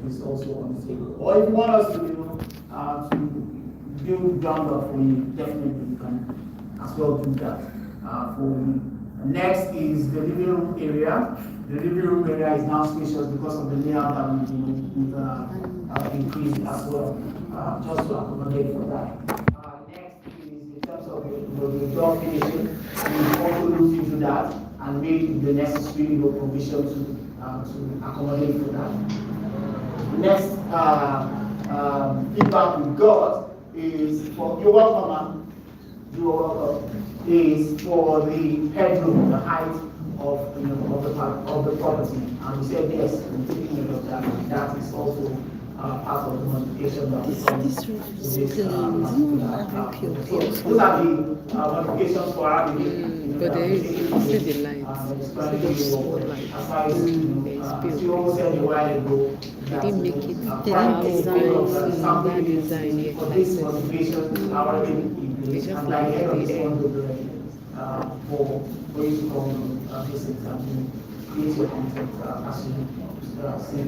is also on the table. Or if you want us to, to build ground up for you, definitely you can as well do that for you. Next is the living room area. The living room area is now spacious because of the layout that we've increased as well, just to accommodate for that. Next is in terms of the door finishing, we also looked into that and made the necessary provision to accommodate for that. Next feedback we got is for your welcome, is for the headroom, the height of the property, and we said yes, we're taking note of that. That is also part of the modification that we come this those are the modifications for our but there is see the lights, see those small lights. she almost said a while ago They didn't make it They didn't design that design yet. for this modification already in place, and by the end of this month for you to come visit and create your content as you see it.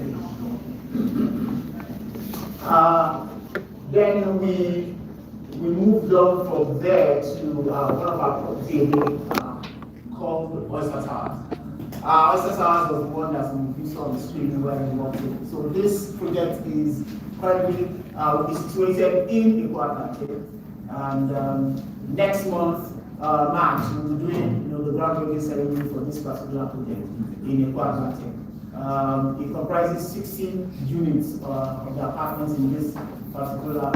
Then we moved on from there to one of our properties called Oyster Towers. Oyster Towers was the one that we saw on the screen where we walked in. So this project is currently situated in Atlantic, and next month, March, we'll be doing the groundbreaking ceremony for this particular project in Atlantic. It comprises 16 units of the apartments in this particular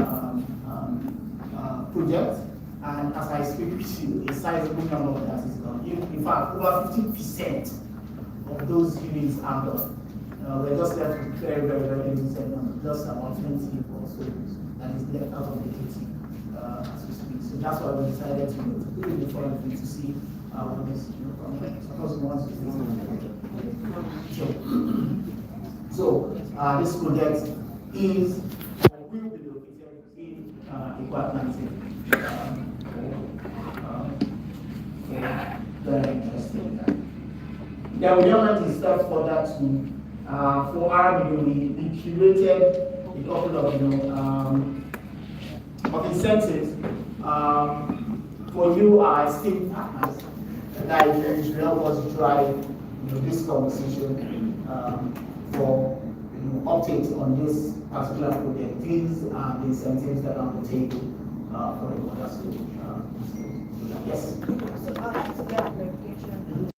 project, and as I speak with you, a sizable number of that is done. In fact, over 50% of those units are done. We're just left with very, very, very limited number, just about 20 or so that is left out of the 80 as we speak. So that's why we decided to put it in front of you to see what is from there. Suppose we want to so this project is or will be located in Atlantic. Very interesting. Then we went a step further to for RBU, we curated a couple of incentives for you, our esteemed partners, that will help us drive this conversation for updates on this particular project. These are the incentives that are on the table for the others to yes. So I'd like to get a clarification.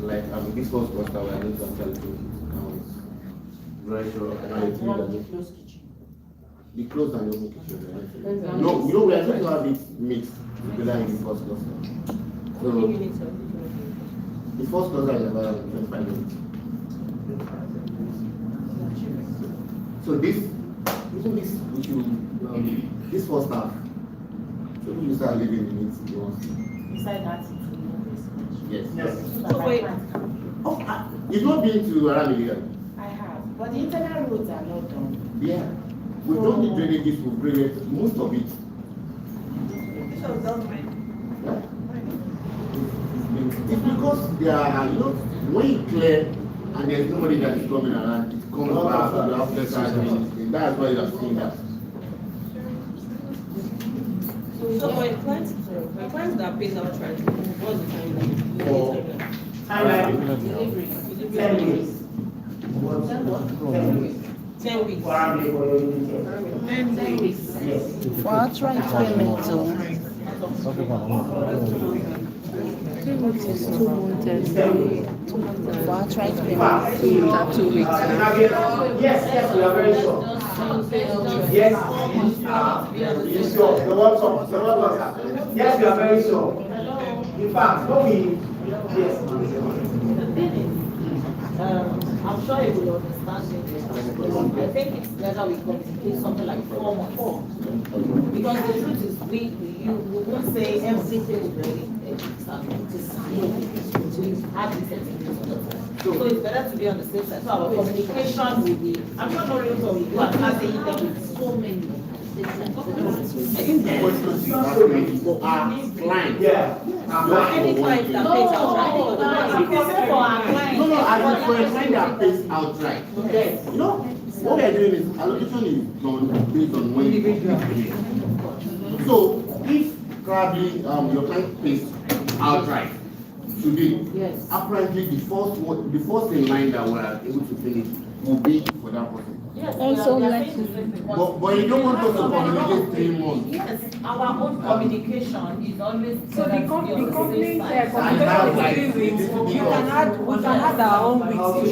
Like this was cluster where I need to actually do it. I was very sure the closed and the open kitchen. No, we are going to have it mixed together in the first cluster. So the first cluster is about 25 minutes. So this, even this, which you, this first half, so you start living in it. Inside that. Yes. So wait. You've not been to Aramili? I have, but the internal roads are not done. Yeah. We've done the drainages, we've drained most of it. This was done when? It's because they are, when you clear and there's nobody that is coming around, it comes back to the after side. that's why you're seeing that. So for a client that pays outright, what's the timeline? For Timeline, Delivery. 10 weeks. 10 weeks. 10 weeks. For our labor, you need 10 weeks. Yes. For outright payment, so 3 weeks is 2 months and 2 months for outright payment, Fact. 2 months, 2 weeks. Yes, we are very sure. Yes, you sure? The WhatsApp. Yes, we are very sure. In fact, what we, yes. I'm sure you will understand it. I think it's better we communicate something like 4 months. Because the truth is, we won't say everything is ready. We have this expectation. So it's better to be on the safe side. So our communication will be, I'm sure no real talk, we do advancing them with so many. I think the question is asking for our client. Yeah. Any client that pays outright. For our clients. No, I mean for a client that pays outright. Yes. You know, what we are doing is allocation is done based on when you complete. So if probably your client pays outright today, Yes. apparently the first in line that we are able to finish will be for that person. Yes, Also, we are like- saying the same thing. But you don't want us to communicate 3 months. Yes, our own communication is always. So the company And communication now, is like, 3 weeks. this is We because- can add our own weeks. But we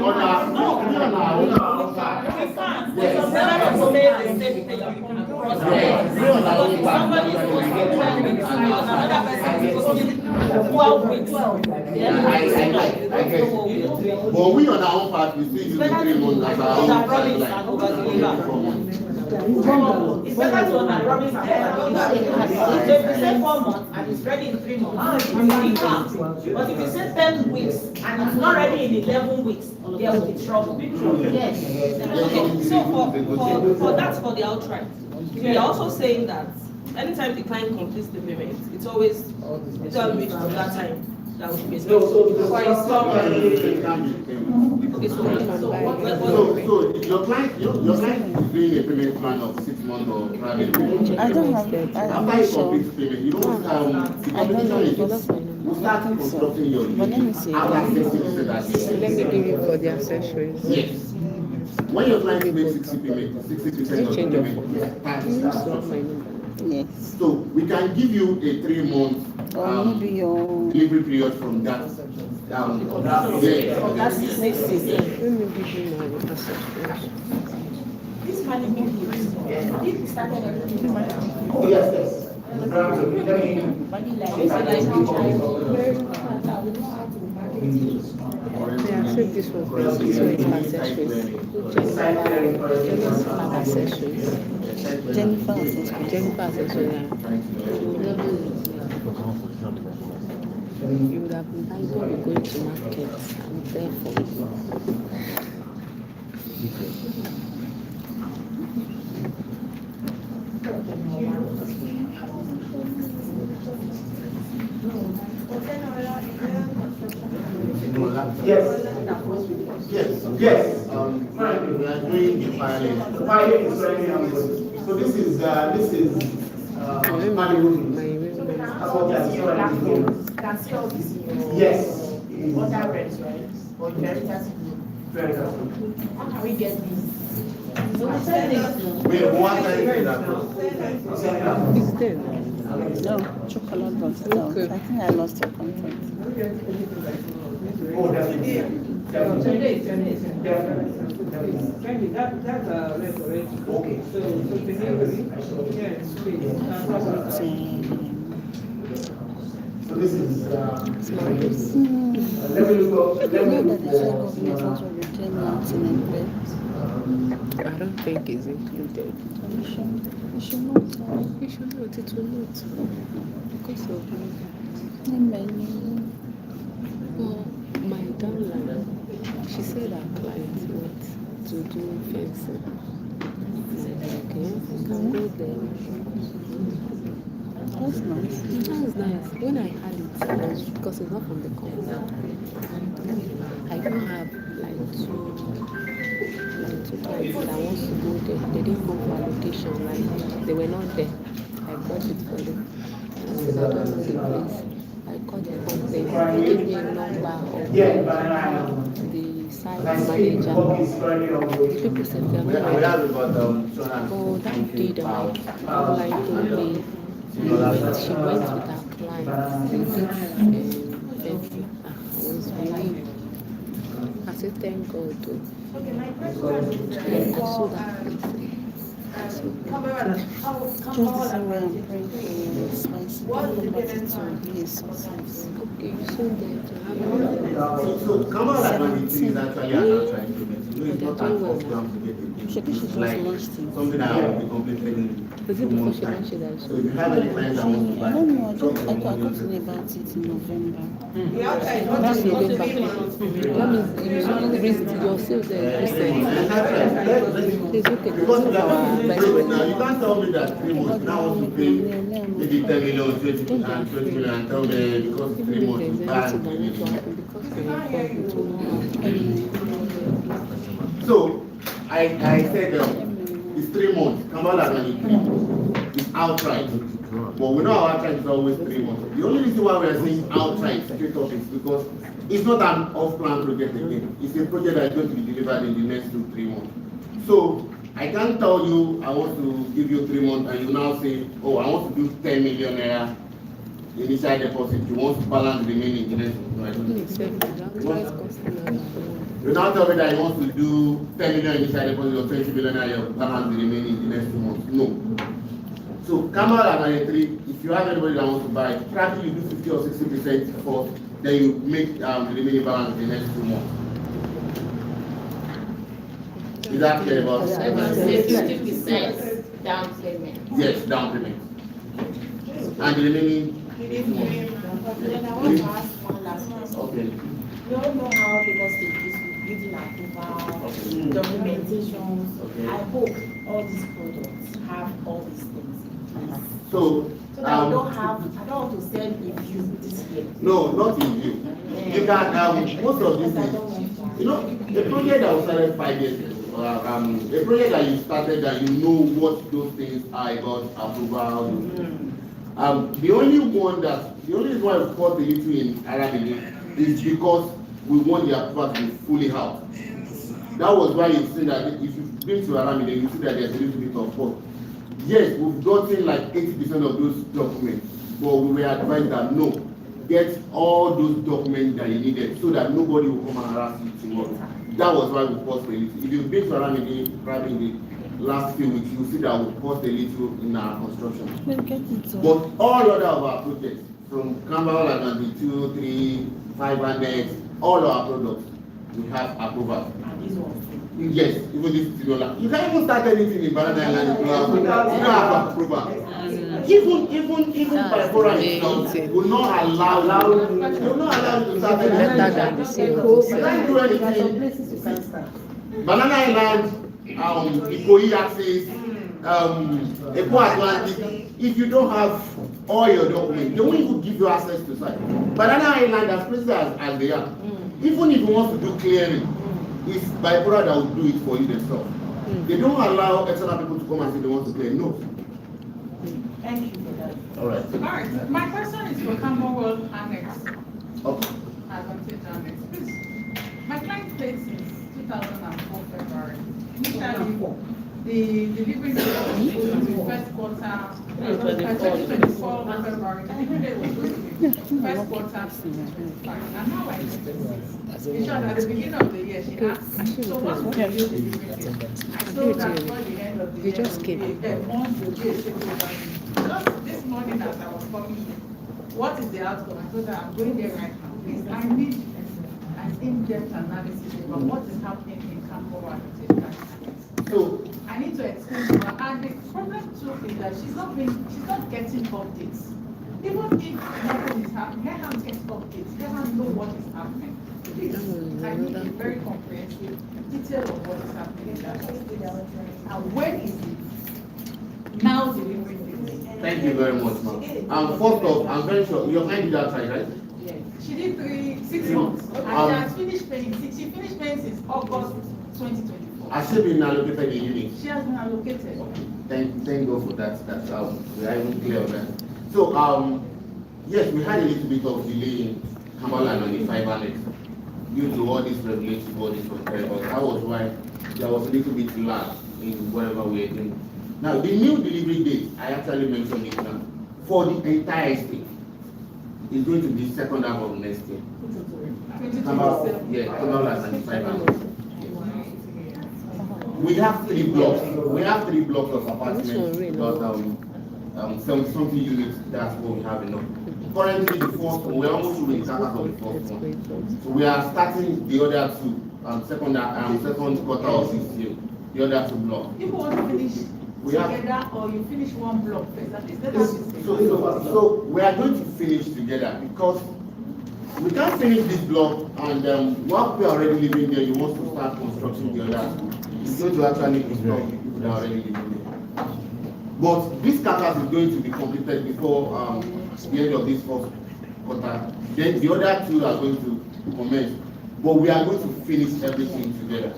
on our own. We can't. It's better to say the same thing. Yeah, we on our own part. Somebody is supposed to be 12 weeks, and another person is supposed to be 12 weeks. Yeah, I get it. But we on our own part, we still use 3 months as our own Promise timeline. and over-deliver. 4 months. It's better to under-promise and over-deliver. So if you say 4 months and it's ready in 3 months, it will count. But if you say 10 weeks and it's not ready in 11 weeks, there will be trouble. Yes. Okay, so for that's for the outright. We are also saying that anytime the client completes the payment, it's always 12 weeks from that time that we pay. So for installment, Okay, so So your client is doing a payment plan of 6 months or probably. I don't have, I'm After not you sure. complete payment, you don't the I don't know, competition is because you start constructing your But let me see. after 60% that let me give you for the accessories. yes. When your client makes 60% of the payment, Use tax. not my number. Yes. So we can give you a 3 month Or maybe your, delivery period from that. that's next season. Let me give you my accessories. This money will be used. If we started everything. Oh, yes. Let me, Yeah, I said this was basic, so it's accessories. Accessories. Jennifer accessories. Jennifer accessories. You would have been able to go to market and therefore. Yes. Currently we are doing the filing. The pilot is already ongoing. So this is manual. That's what we are seeing already here. Can see all this. Yes. Other reps, right? Or inheritance. Very good. How can we get this? So we send this. We have one time that It's there. No, chocolate was lost. I think I lost your contact. Oh, definitely. Definitely. That's a restaurant. Okay. So delivery, yes, please. So this is, Hmm. let me look up, let You know me that the federal look government also became non-tenant. I don't think it's included. You should not. You should not, it will not. Because of well, my downline, she said her client wants to do fencing. Okay, I can go there. That's nice. That's nice. When I had it, because it's not from the company, I don't have like two clients that wants to go there. They didn't go for allocation, like they were not there. I got it for them. I said I don't know the place. I called the company. They gave me a number of the site manager. The people said they are not ready. Oh, that did online told me she went with her client. They did February. I was relieved. I said thank God too. Okay, my question And I saw that place. Just this way I'm praying for your spicy. What is the Nobody payment to term? be a success. Okay, you saw that. So come on, like when it is actually an outright payment. You know, it's not an off ground to get it. She just It's like launched it. something that will be completed in Was it 2 before months' she time. launched it? So if you have any clients that want to buy, I don't know. I got to know about it in November. The outside is not That's supposed to November. be 1 month period. That means your sales are increasing. It's okay. Because Because you of our are best now, friend. you can't tell me that 3 months now want to pay maybe 10 million, 20 million, and 20 million, and tell me because 3 Even if months there's you buy anything that and needs to finish. happen, because they are important to know. So I said it's 3 months. Kamala when it's outright. But we know our outright is always 3 months. The only reason why we are saying outright straight up is because it's not an off-plan project again. It's a project that is going to be delivered in the next 2-3 months. So I can't tell you I want to give you 3 months and you now say, oh, I want to do 10 million naira initial deposit. You want to balance the remaining in the next 2 months. You now tell me that you want to do 10 million initial deposit or 20 million naira balance the remaining in the next 2 months. No. So Kamal and 3, if you have anybody that wants to buy, probably you do 50 or 60% first, then you make the remaining balance in the next 2 months. Is that clear about it? 50% down payment. Yes, down payment. And the remaining? Then I want to ask one last question. Okay. We don't know how Lagos State is with building approval, documentations. Okay. I hope all these products have all these things in place. So So that I don't want to sell a view this year. no, not in view. You can most of these Because I things. don't want to. You know, a project that was started 5 years ago, a project that you started that you know what those things are about approval. The only reason why we caught the little in Aramide is because we want the approval to be fully out. That was why you see that if you've been to Aramide, you see that there's a little bit of work. Yes, we've gotten like 80% of those documents, but we were advised that no, get all those documents that you needed so that nobody will come and harass you tomorrow. That was why we paused a little. If you've been to Aramide, probably in the last few weeks, you'll see that we paused a little in our construction. But all other of our projects, from Campbell and 2, 3, 500, all our products, we have approval. And these ones. Yes, even this $2. You can't even start anything in Banana Island if you don't have approval. Even by foreign itself will not allow you to start anything. Better than the CEO. You can't do anything. Banana Island, Ikoyi access, Eko Atlantic, if you don't have all your documents, they won't even give you access to site. Banana Island, as places as they are, even if you want to do clearing, it's Bypora that will do it for you themselves. They don't allow external people to come and say they want to clear. No. Thank you for that. All right. All right, my question is for Commonwealth Annex, Okay. Advantage Annex. Please, my client paid since 2004 February. Initially, the delivery date was the first quarter, 2024 February. The delivery date was going to be first quarter 2025. And now I get this. In short, at the beginning of the year, she asked, so what will be the delivery date? I told her before the end of the year, just came. the month will be a single value. Just this morning as I was coming here, what is the outcome? I told her, I'm going there right now. Please, I need an in-depth analysis about what is happening in Campo and So, I need to explain to her. And the problem too is that she's not getting updates. Even if nothing is happening, let her get updates. Let her know what is happening. Please, I need a very comprehensive detail of what is happening in that hospital. And when is it now delivering this? thank you very much, ma'am. First off, I'm very sure your mind did that right, right? Yes. She did 6 months. And she has finished paying. She finished paying since August 2024. Has she been allocated a unit? She has been allocated. Thank God for that. That's we are even clear on that. So yes, we had a little bit of delay in Kamala on the fiber net due to all these regulatory bodies from there, but that was why there was a little bit lag in whatever we are doing. Now the new delivery date, I actually mentioned it now, for the entire state is going to be second half of next year. Kamala 95. We have 3 blocks. We have 3 blocks of apartments, about 70 units. That's what we have enough. Currently, the first one, we're almost through the carcass of the first one. So we are starting the other 2, second quarter of this year. The other 2 blocks. People want to finish together, or you finish one block first. At least let us say. So we are going to finish together because we can't finish this block and while we are already living there, you want to start constructing the other 2. It's going to actually construct people that are already living there. But this carcass is going to be completed before the end of this first quarter. Then the other 2 are going to commence. But we are going to finish everything together.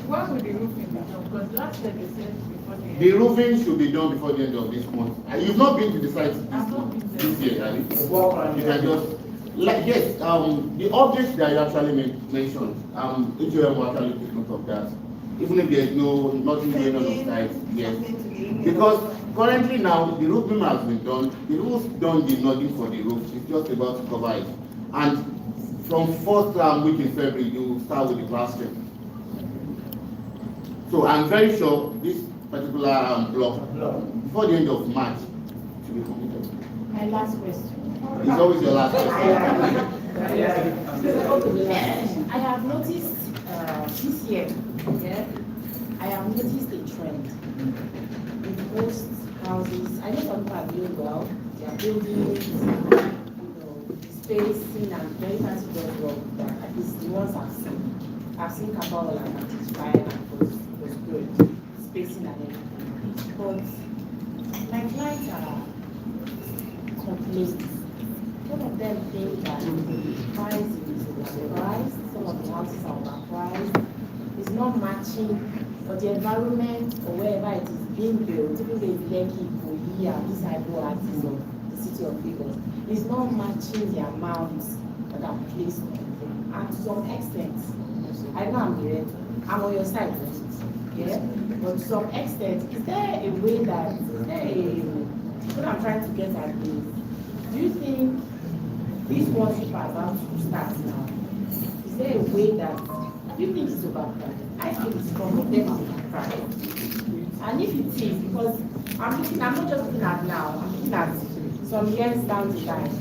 When will the roofing be done? Because last year they said before the end. The roofing should be done before the end of this month. You've not been to the site this year, have you? You can just yes. The objects that you actually mentioned, HOM will actually take note of that. Even if there is nothing going on the site, yes. Because currently now the roof beam has been done. The roof's done the nothing for the roof. It's just about to cover it. And from first week in February, you will start with the plastering. So I'm very sure this particular block before the end of March should be completed. My last question. It's always your last question. I have noticed this year, I have noticed a trend in most houses. I know some people are doing well, they are building, spacing and very fancy does well, but at least the ones I've seen. I've seen Kabbalah and Antispire and was good, spacing and everything. But my clients are complacent. Some of them think that the price is overpriced, some of the houses are overpriced, it's not matching, but the environment or wherever it is being built, even though it's Lekki, Koyi, and this Ibo axis of the city of Lagos, is not matching the amounts that are placed on them. And to some extent, I know I'm on your side, yeah? But to some extent, is there a way that, what I'm trying to get at is, do you think this worship are about to start now? Is there a way that, do you think it's overpriced? I think it's from them overpriced. And if it is, because I'm not just looking at now, I'm looking at some years down the line,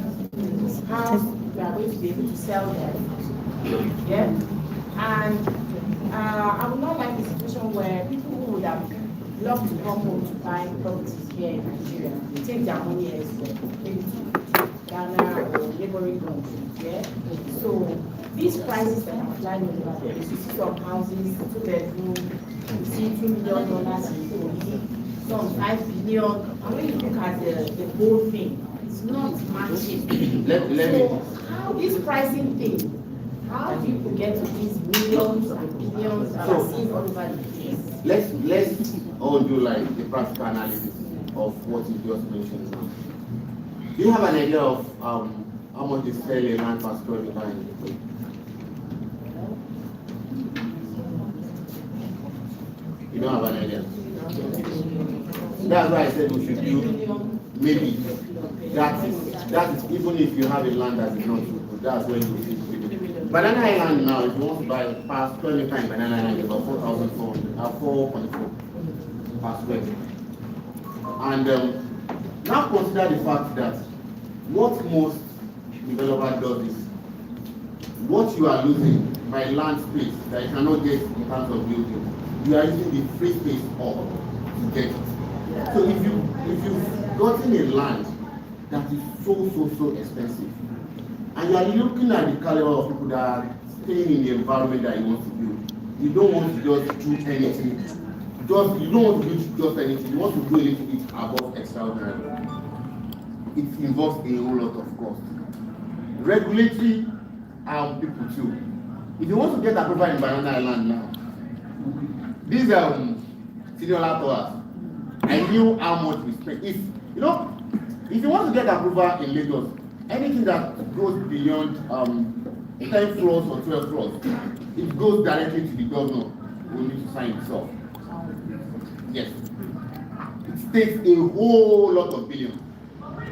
how we are going to be able to sell them. Yeah? And I would not like a situation where people who would have loved to come home to buy properties here in Nigeria, take their money elsewhere, maybe to Ghana or neighboring countries. Yeah? So these prices that are flying over there, you see some houses, 2 bedroom, you see $2 million in Kogi, some 5 billion. And when you look at the whole thing, it's not matching. So how this pricing thing? How do you get to these millions and billions that are seen all over the place? Let's all do like the practical analysis of what you just mentioned now. Do you have an idea of how much they sell a land per square meter in the place? You don't have an idea. That's why I said we should do maybe that is even if you have a land that is not good, that's when you see. Banana Island now, if you want to buy per square meter in Banana Island, about 4.4 per square meter. And now consider the fact that what most developer does is what you are losing by land space that you cannot get in terms of building, you are using the free space up to get it. So if you've gotten a land that is so expensive, and you are looking at the caliber of people that are staying in the environment that you want to build, you don't want to just do anything. You don't want to do just anything. You want to do a little bit above extraordinary. It involves a whole lot of cost. regulatory people too. If you want to get approval in Banana Island now, these senior towers, I knew how much we spent. If you know, if you want to get approval in Lagos, anything that goes beyond 10 floors or 12 floors, it goes directly to the governor who needs to sign itself. Yes. It takes a whole lot of billions.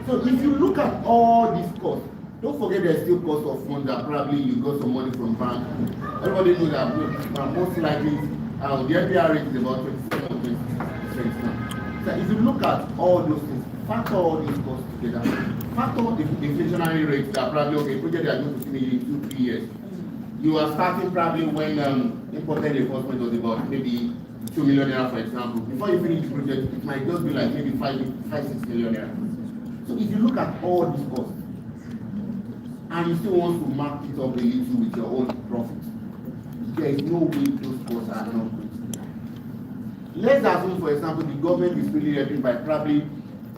So if you look at all these costs, don't forget there's still cost of funds that probably you got some money from bank. Everybody knows that most likely the NPR rate is about 27 or 20% now. So if you look at all those things, factor all these costs together, factor the inflationary rates that probably, okay, project they are going to finish in 2-3 years. You are starting probably when imported enforcement was about maybe 2 million naira, for example. Before you finish the project, it might just be like maybe 5-6 million naira. So if you look at all these costs, and you still want to mark it up a little with your own profit, there is no way those costs are not good. Let's assume, for example, the government is really helping by probably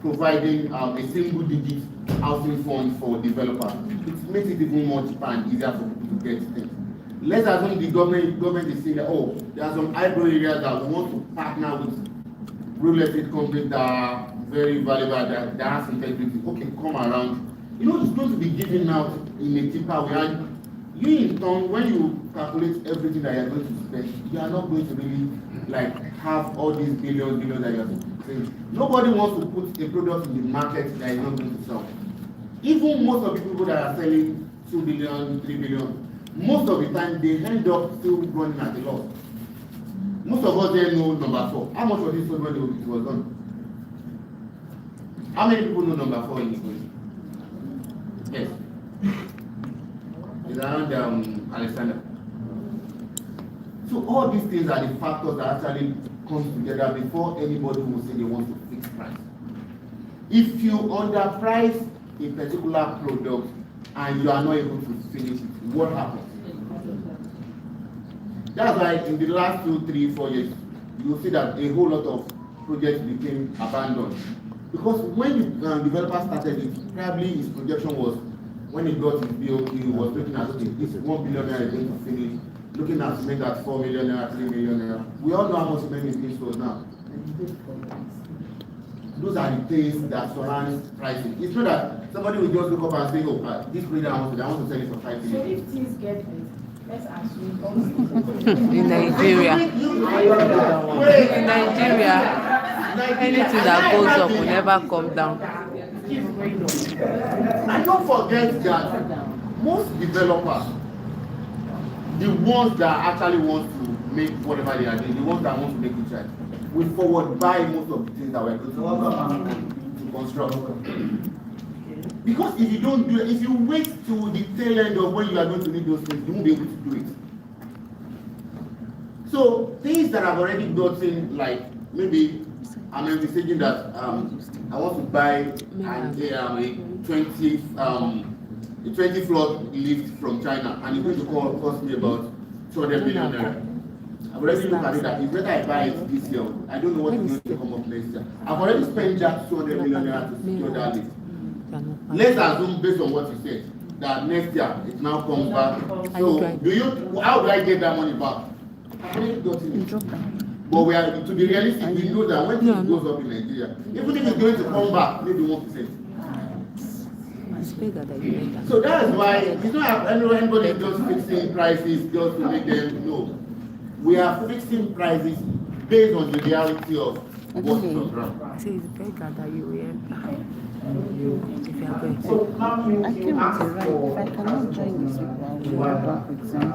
providing a single-digit housing fund for developers. It makes it even more cheaper and easier for people to get things. Let's assume the government is saying that, oh, there are some high areas that we want to partner with real estate companies that are very valuable, that has integrity. Okay, come around. You know, it's going to be given out in a cheaper way. And you in turn, when you calculate everything that you're going to spend, you are not going to really like have all these billions that you're saying. Nobody wants to put a product in the market that is not going to sell. Even most of the people that are selling 2 billion, 3 billion, most of the time they end up still running at a loss. Most of us there know number 4. How much was this sold when it was done? How many people know number 4 in English? Yes. It's around Alexander. So all these things are the factors that actually come together before anybody will say they want to fix price. If you underprice a particular product and you are not able to finish it, what happens? That's why in the last 2, 3, 4 years, you will see that a whole lot of projects became abandoned. Because when the developer started it, probably his projection was, when he got his BOQ, he was looking at, okay, this 1 billion naira is going to finish, looking at cement at 4 million naira, 3 million naira. We all know how much cement is being sold now. Those are the things that surround pricing. It's not that somebody will just look up and say, oh, this product I want to sell it for 5 million. So if things get better, let's assume In Nigeria, anything that goes up will never come down. And don't forget that most developers, the ones that actually want to make whatever they are doing, the ones that want to make it right, will forward buy most of the things that we're going to construct. Because if you don't do it, if you wait to the tail end of when you are going to need those things, you won't be able to do it. So things that I've already gotten, like maybe I'm envisaging that I want to buy a 20 floor lift from China, and it's going to cost me about 200 million naira. I've already looked at it that it's better I buy it this year. I don't know what is going to come up next year. I've already spent that 200 million naira to secure that lift. Let's assume, based on what you said, that next year it now comes back. So how do I get that money back? I've already gotten it. But we are, to be realistic, we know that when it goes up in Nigeria, even if it's going to come back, maybe 1%. So that's why it's not anybody just fixing prices just to make them know. We are fixing prices based on the reality of what's on the ground. See, it's better that you will enter. So now I came with a right. If I cannot join this week, I will work with them.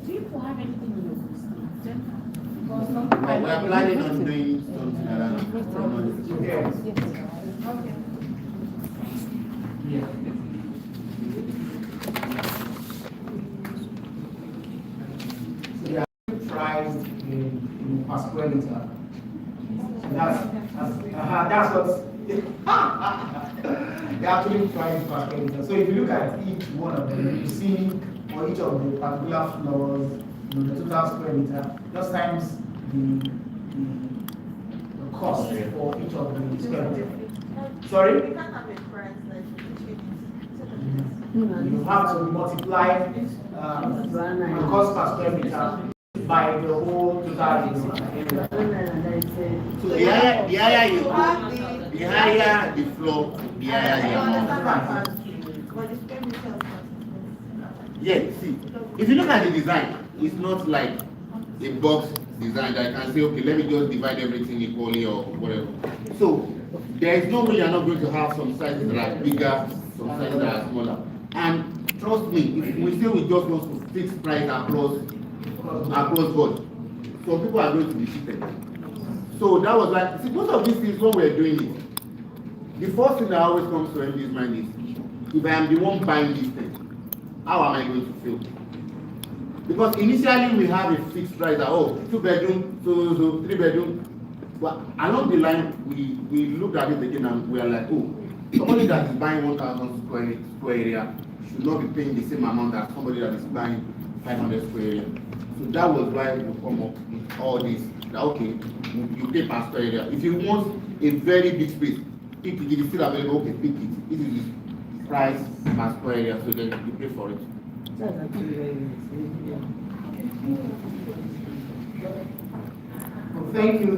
do you have anything in your system? Well, we are planning on doing something like that. Okay. Price in per square meter. That's what they actually price per square meter. So if you look at each one of them, you see for each of the particular floors, the total square meter, just times the cost for each of the square meter. Sorry? We can't have a price like You have to multiply the cost per square meter by the whole total area. So the higher you go, the higher the floor, the higher the amount. Yeah, see, if you look at the design, it's not like a box design that I can say, okay, let me just divide everything equally or whatever. So there is no way you're not going to have some sizes that are bigger, some sizes that are smaller. And trust me, if we say we just want to fix price across board, some people are going to be cheated. So that was like, see, most of these things when we're doing it, the first thing that always comes to MD's mind is, if I am the one buying this thing, how am I going to feel? Because initially we have a fixed price that, oh, 2 bedroom, so 3 bedroom. But along the line, we looked at it again and we are like, oh, somebody that is buying 1,000 square area should not be paying the same amount as somebody that is buying 500 square area. So that was why we come up with all this. That, okay, you pay per square area. If you want a very big space, pick it. If it's still available, okay, pick it. This is the price per square area, so then you pay for it. That's actually very Well, thank you.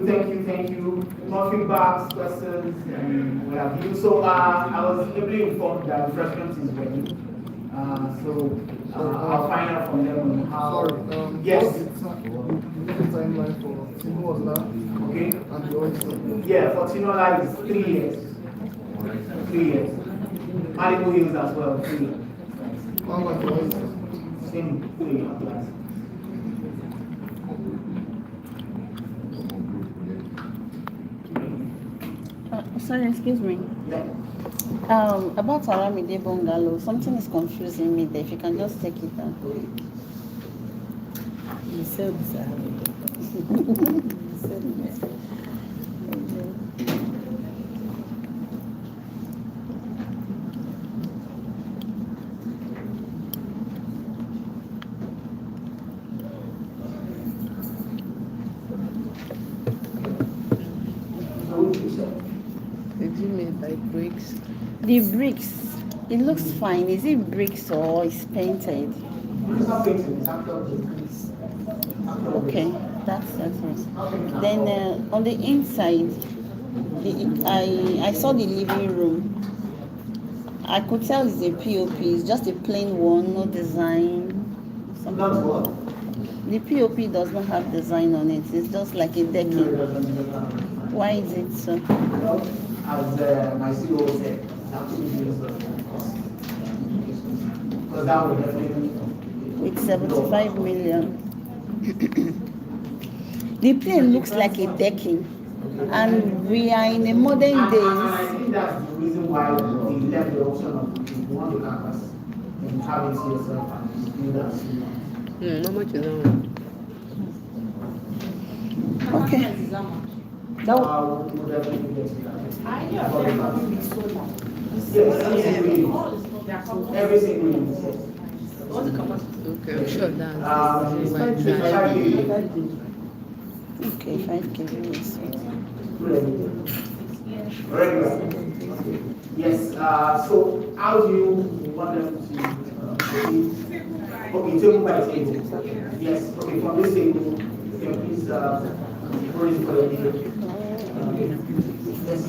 More feedbacks, questions, and what have you. So I was ably informed that refreshment is ready. I'll find out from them on how. Yes. Timeline for Tinola. Okay. And the oyster. Yeah, for Tinola is 3 years. 3 years. Malibu Hills as well, 3 years. How about the oyster? Same 3 years. Sorry, excuse me. About Aramide Bungalow, something is confusing me there. If you can just take it down. You said that. Is it made by bricks? The bricks, it looks fine. Is it bricks or is painted? It's not painted, it's actually Okay, that's it. Then on the inside, I saw the living room. I could tell it's a POP. It's just a plain one, no design. Not what? The POP does not have design on it. It's just like a decking. Why is it so? As my CEO said, it's actually used because that would definitely. With 75 million. The plane looks like a decking, and we are in a modern And I days. think that's the reason why they left the option of if you want the campus and have it yourself and do that. How much is that? Okay. That would definitely get you that. I hear of them coming with solar. Yes, every single unit, yes. What's the capacity? Okay, I'm sure that's It's why it's 55 kV. Okay, 5 kg is Regular. Yes, so how do you want them to proceed? Okay, table by table. Yes, okay, from this table, you can please proceed for the video. Yes.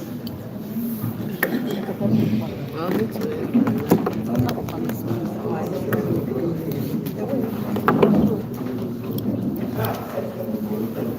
I'll need to